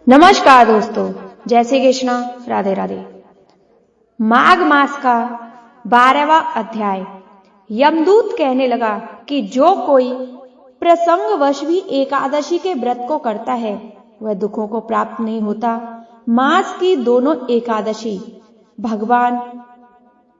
नमस्कार दोस्तों, जय श्री कृष्ण, राधे राधे। माघ मास का 12वां अध्याय। यमदूत कहने लगा कि जो कोई प्रसंगवश भी एकादशी के व्रत को करता है वह दुखों को प्राप्त नहीं होता। मास की दोनों एकादशी भगवान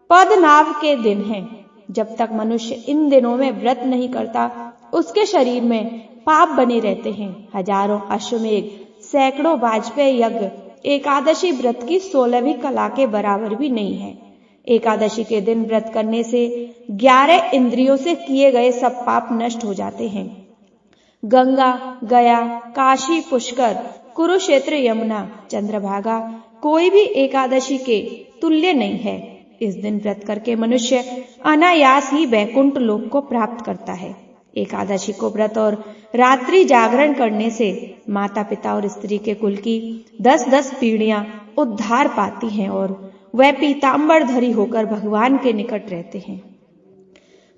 पद्मनाभ के दिन हैं। जब तक मनुष्य इन दिनों में व्रत नहीं करता उसके शरीर में पाप बने रहते हैं। हजारों अश्वमेध, सैकड़ों वाजपेयी यज्ञ एकादशी व्रत की 16वीं कला के बराबर भी नहीं है। एकादशी के दिन व्रत करने से 11 इंद्रियों से किए गए सब पाप नष्ट हो जाते हैं। गंगा, गया, काशी, पुष्कर, कुरुक्षेत्र, यमुना, चंद्रभागा कोई भी एकादशी के तुल्य नहीं है। इस दिन व्रत करके मनुष्य अनायास ही वैकुंठ लोक को प्राप्त करता है। एकादशी को व्रत और रात्रि जागरण करने से माता पिता और स्त्री के कुल की 10-10 पीढ़ियां उद्धार पाती हैं और वह पीतांबरधारी होकर भगवान के निकट रहते हैं।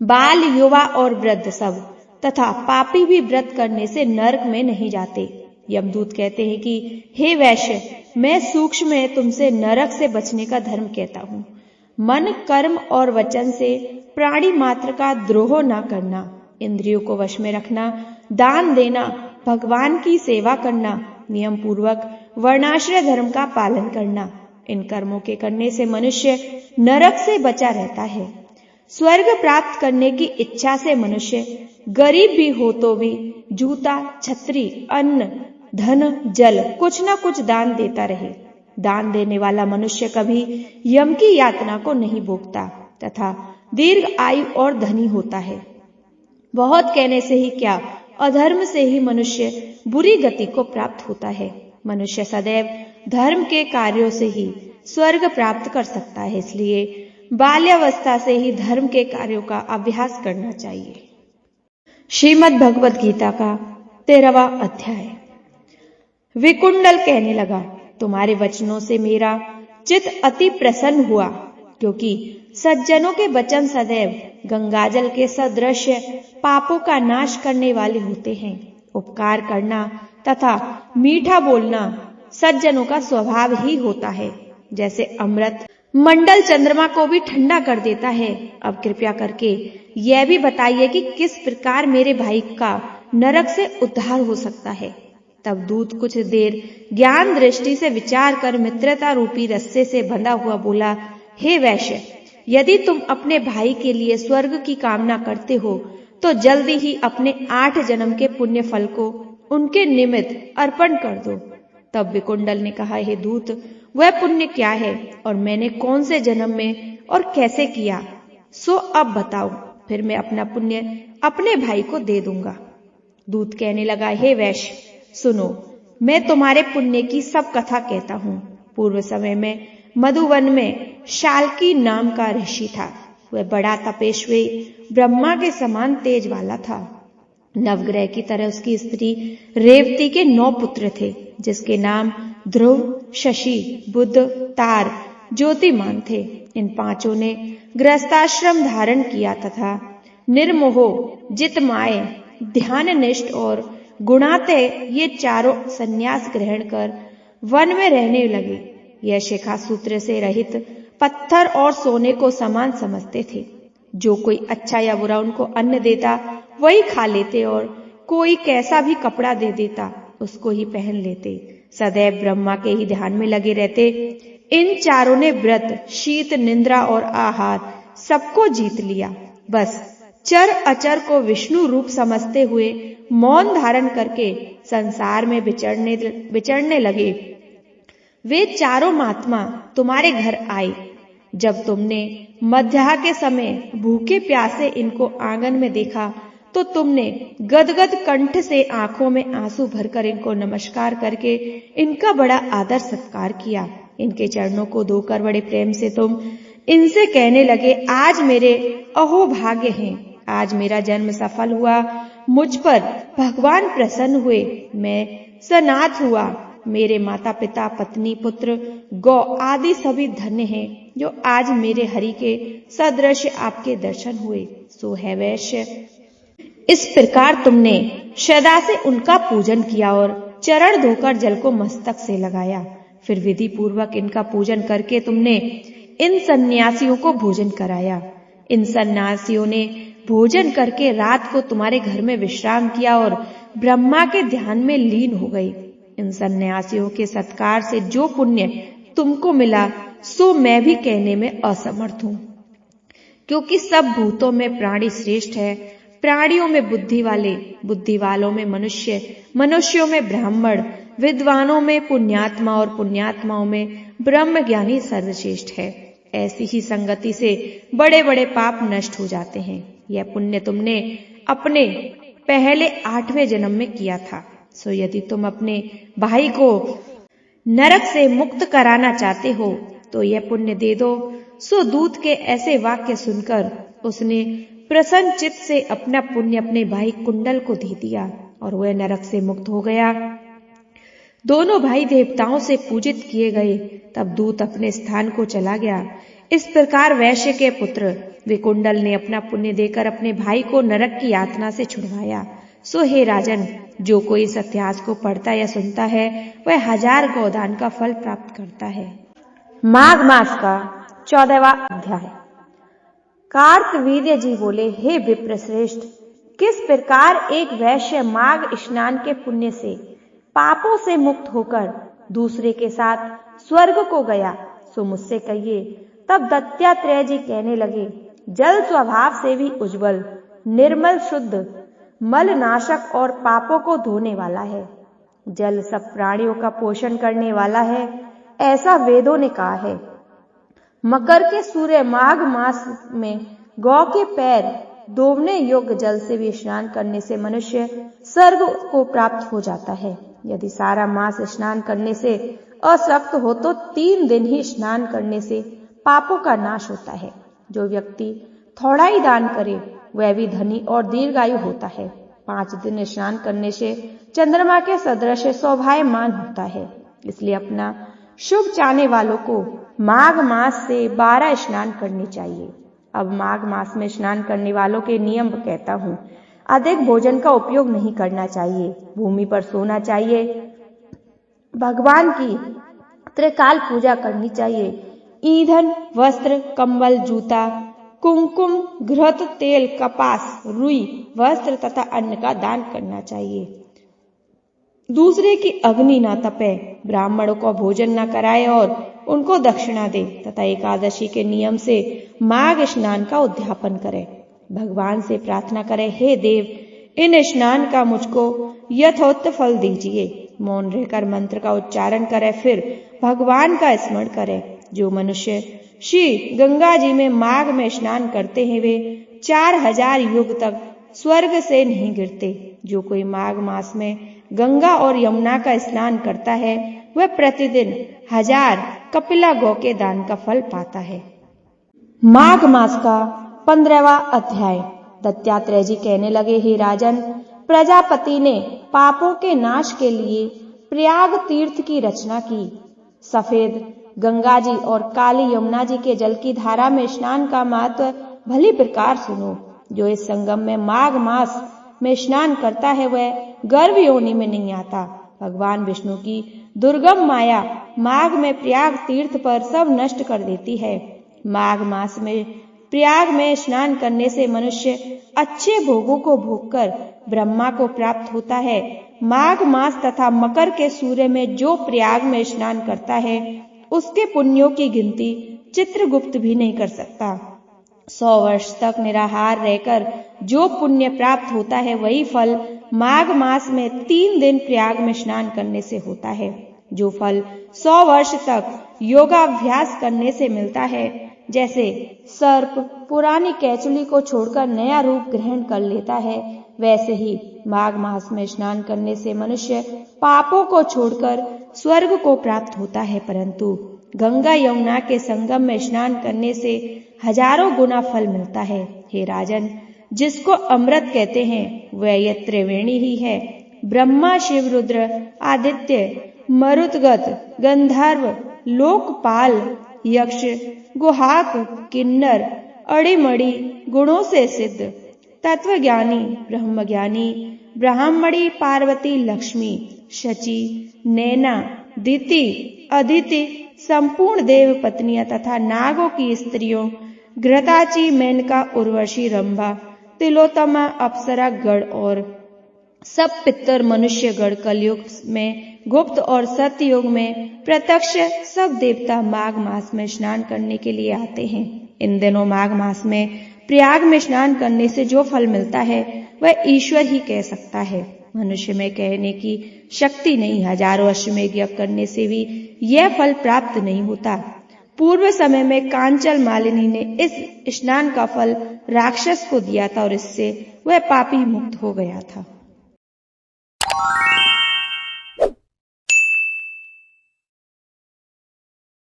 बाल, युवा और वृद्ध सब तथा पापी भी व्रत करने से नरक में नहीं जाते। यमदूत कहते हैं कि हे वैश्य, मैं सूक्ष्म में तुमसे नरक से बचने का धर्म कहता हूँ। मन, कर्म और वचन से प्राणी मात्र का द्रोह न करना, इंद्रियों को वश में रखना, दान देना, भगवान की सेवा करना, नियम पूर्वक वर्णाश्रय धर्म का पालन करना, इन कर्मों के करने से मनुष्य नरक से बचा रहता है। स्वर्ग प्राप्त करने की इच्छा से मनुष्य गरीब भी हो तो भी जूता, छतरी, अन्न, धन, जल कुछ न कुछ दान देता रहे। दान देने वाला मनुष्य कभी यम की यातना को नहीं भोगता तथा दीर्घ आयु और धनी होता है। बहुत कहने से ही क्या, अधर्म से ही मनुष्य बुरी गति को प्राप्त होता है। मनुष्य सदैव धर्म के कार्यों से ही स्वर्ग प्राप्त कर सकता है, इसलिए बाल्यावस्था से ही धर्म के कार्यों का अभ्यास करना चाहिए। श्रीमद् भगवद गीता का 13वां अध्याय। विकुंडल कहने लगा, तुम्हारे वचनों से मेरा चित्त अति प्रसन्न हुआ, क्योंकि सज्जनों के वचन सदैव गंगाजल के सदृश पापों का नाश करने वाले होते हैं। उपकार करना तथा मीठा बोलना सज्जनों का स्वभाव ही होता है। जैसे अमृत मंडल चंद्रमा को भी ठंडा कर देता है। अब कृपया करके यह भी बताइए कि किस प्रकार मेरे भाई का नरक से उद्धार हो सकता है। तब दूत कुछ देर ज्ञान दृष्टि से विचार कर मित्रता रूपी रस्से से बंधा हुआ बोला, हे वैश्य, यदि तुम अपने भाई के लिए स्वर्ग की कामना करते हो तो जल्दी ही अपने 8 जन्म के पुण्य फल को उनके निमित्त अर्पण कर दो। तब विकुंडल ने कहा, हे दूत, वह पुण्य क्या है और मैंने कौन से जन्म में और कैसे किया, सो अब बताओ, फिर मैं अपना पुण्य अपने भाई को दे दूंगा। दूत कहने लगा, हे वैश्य, सुनो, मैं तुम्हारे पुण्य की सब कथा कहता हूँ। पूर्व समय में मधुवन में शाल्की नाम का ऋषि था। वह बड़ा तपस्वी, ब्रह्मा के समान तेज वाला था। नवग्रह की तरह उसकी स्त्री रेवती के 9 पुत्र थे, जिसके नाम ध्रुव, शशि, बुध, तार, ज्योतिमान थे। इन 5 ने गृहस्थाश्रम धारण किया तथा निर्मोह, जितमाय, ध्याननिष्ठ और गुणाते ये चारों संन्यास ग्रहण कर वन में रहने लगे। यह शिखा सूत्र से रहित पत्थर और सोने को समान समझते थे। जो कोई अच्छा या बुरा उनको अन्न देता वही खा लेते और कोई कैसा भी कपड़ा दे देता उसको ही पहन लेते। सदैव ब्रह्मा के ही ध्यान में लगे रहते। इन चारों ने व्रत, शीत, निद्रा और आहार सबको जीत लिया। बस चर अचर को विष्णु रूप समझते हुए मौन धारण करके संसार में विचरने लगे। वे चारों महात्मा तुम्हारे घर आए। जब तुमने मध्याह्न के समय भूखे प्यासे इनको आंगन में देखा तो तुमने गदगद कंठ से आंखों में आंसू भरकर इनको नमस्कार करके इनका बड़ा आदर सत्कार किया। इनके चरणों को धोकर बड़े प्रेम से तुम इनसे कहने लगे, आज मेरे अहो भाग्य हैं, आज मेरा जन्म सफल हुआ, मुझ पर भगवान प्रसन्न हुए, मैं सनाथ हुआ, मेरे माता पिता, पत्नी, पुत्र, गौ आदि सभी धन्य हैं जो आज मेरे हरि के सदृश आपके दर्शन हुए। सो है वैश्य, इस प्रकार तुमने सदा से उनका पूजन किया और चरण धोकर जल को मस्तक से लगाया। फिर विधि पूर्वक इनका पूजन करके तुमने इन सन्यासियों को भोजन कराया। इन सन्यासियों ने भोजन करके रात को तुम्हारे घर में विश्राम किया और ब्रह्मा के ध्यान में लीन हो गई। इन सन्यासियों के सत्कार से जो पुण्य तुमको मिला सो मैं भी कहने में असमर्थ हूं, क्योंकि सब भूतों में प्राणी श्रेष्ठ है। प्राणियों में बुद्धि वाले, बुद्धि वालों में मनुष्य, मनुष्यों में ब्राह्मण, विद्वानों में पुण्यात्मा और पुण्यात्माओं में ब्रह्म ज्ञानी सर्वश्रेष्ठ है। ऐसी ही संगति से बड़े बड़े पाप नष्ट हो जाते हैं। यह पुण्य तुमने अपने पहले 8वें जन्म में किया था। सो यदि तुम अपने भाई को नरक से मुक्त कराना चाहते हो तो यह पुण्य दे दो। सो दूत के ऐसे वाक्य सुनकर उसने प्रसन्न चित्त से अपना पुण्य अपने भाई कुंडल को दे दिया और वह नरक से मुक्त हो गया। दोनों भाई देवताओं से पूजित किए गए। तब दूत अपने स्थान को चला गया। इस प्रकार वैश्य के पुत्र विकुंडल ने अपना पुण्य देकर अपने भाई को नरक की यातना से छुड़वाया। सो हे राजन, जो कोई इस इतिहास को पढ़ता या सुनता है वह 1000 गोदान का फल प्राप्त करता है। माघ मास का 14वां अध्याय। कार्तवीर्य जी बोले, हे विप्रश्रेष्ठ, किस प्रकार एक वैश्य माघ स्नान के पुण्य से पापों से मुक्त होकर दूसरे के साथ स्वर्ग को गया सो मुझसे कहिए। तब दत्तात्रेय जी कहने लगे, जल स्वभाव से भी उज्ज्वल, निर्मल, शुद्ध, मलनाशक और पापों को धोने वाला है। जल सब प्राणियों का पोषण करने वाला है, ऐसा वेदों ने कहा है। मकर के सूर्य माघ मास में गौ के पैर डूबने योग्य जल से भी स्नान करने से मनुष्य स्वर्ग को प्राप्त हो जाता है। यदि सारा मास स्नान करने से अशक्त हो तो 3 दिन ही स्नान करने से पापों का नाश होता है। जो व्यक्ति थोड़ा ही दान करे वह भी धनी और दीर्घायु होता है। 5 दिन स्नान करने से चंद्रमा के सदृश शोभायमान होता है। इसलिए अपना शुभ चाहने वालों को माघ मास से 12 स्नान करने चाहिए। अब माघ मास में स्नान करने वालों के नियम कहता हूँ। अधिक भोजन का उपयोग नहीं करना चाहिए। भूमि पर सोना चाहिए। भगवान की त्रिकाल पूजा करनी चाहिए। ईंधन, वस्त्र, कंबल, जूता, कुमकुम, घृत, तेल, कपास, रुई, वस्त्र तथा अन्न का दान करना चाहिए। दूसरे की अग्नि न तपे, ब्राह्मणों को भोजन न कराए और उनको दक्षिणा दे तथा एकादशी के नियम से माघ स्नान का उद्यापन करे। भगवान से प्रार्थना करे, हे देव, इन स्नान का मुझको यथोक्त फल दीजिए। मौन रहकर मंत्र का उच्चारण करे, फिर भगवान का स्मरण करे। जो मनुष्य श्री गंगा जी में माघ में स्नान करते हैं वे 4000 युग तक स्वर्ग से नहीं गिरते। जो कोई माघ मास में गंगा और यमुना का स्नान करता है वह प्रतिदिन 1000 कपिला गौ के दान का फल पाता है। माघ मास का 15वां अध्याय। दत्तात्रेय जी कहने लगे, हे राजन, प्रजापति ने पापों के नाश के लिए प्रयाग तीर्थ की रचना की। सफेद गंगा जी और काली यमुना जी के जल की धारा में स्नान का महत्व भली प्रकार सुनो। जो इस संगम में माघ मास में स्नान करता है वह गर्भ योनि में नहीं आता। भगवान विष्णु की दुर्गम माया माघ में प्रयाग तीर्थ पर सब नष्ट कर देती है। माघ मास में प्रयाग में स्नान करने से मनुष्य अच्छे भोगों को भोगकर ब्रह्मा को प्राप्त होता है। माघ मास तथा मकर के सूर्य में जो प्रयाग में स्नान करता है उसके पुण्यों की गिनती चित्रगुप्त भी नहीं कर सकता। 100 वर्ष तक निराहार रहकर जो पुण्य प्राप्त होता है वही फल माघ मास में 3 दिन प्रयाग में स्नान करने से होता है। जो फल 100 वर्ष तक योगाभ्यास करने से मिलता है, जैसे सर्प पुरानी कैचुली को छोड़कर नया रूप ग्रहण कर लेता है, वैसे ही माघ मास में स्नान करने से मनुष्य पापों को छोड़कर स्वर्ग को प्राप्त होता है। परंतु गंगा यमुना के संगम में स्नान करने से हजारों गुना फल मिलता है। हे राजन, जिसको अमृत कहते हैं वह यह त्रिवेणी ही है। ब्रह्मा, शिव, रुद्र, आदित्य, मरुतगत, गंधर्व, लोकपाल, यक्ष, गुहाक, किन्नर, अड़िमड़ी गुणों से सिद्ध, तत्वज्ञानी, ब्रह्मज्ञानी, ब्राह्मणी, पार्वती, लक्ष्मी, शची, नैना, दिति, अदिति, संपूर्ण देव पत्नियां तथा नागों की स्त्रियों, घृताची, मेनका, उर्वशी, रंभा, तिलोत्तमा, अप्सरा गण और सब पितर मनुष्य गण कलयुग में गुप्त और सत्ययुग में प्रत्यक्ष सब देवता माघ मास में स्नान करने के लिए आते हैं। इन दिनों माघ मास में प्रयाग में स्नान करने से जो फल मिलता है वह ईश्वर ही कह सकता है। मनुष्य में कहने की शक्ति नहीं। हजारों अश्वमेध यज्ञ करने से भी यह फल प्राप्त नहीं होता। पूर्व समय में कांचल मालिनी ने इस स्नान का फल राक्षस को दिया था और इससे वह पापी मुक्त हो गया था।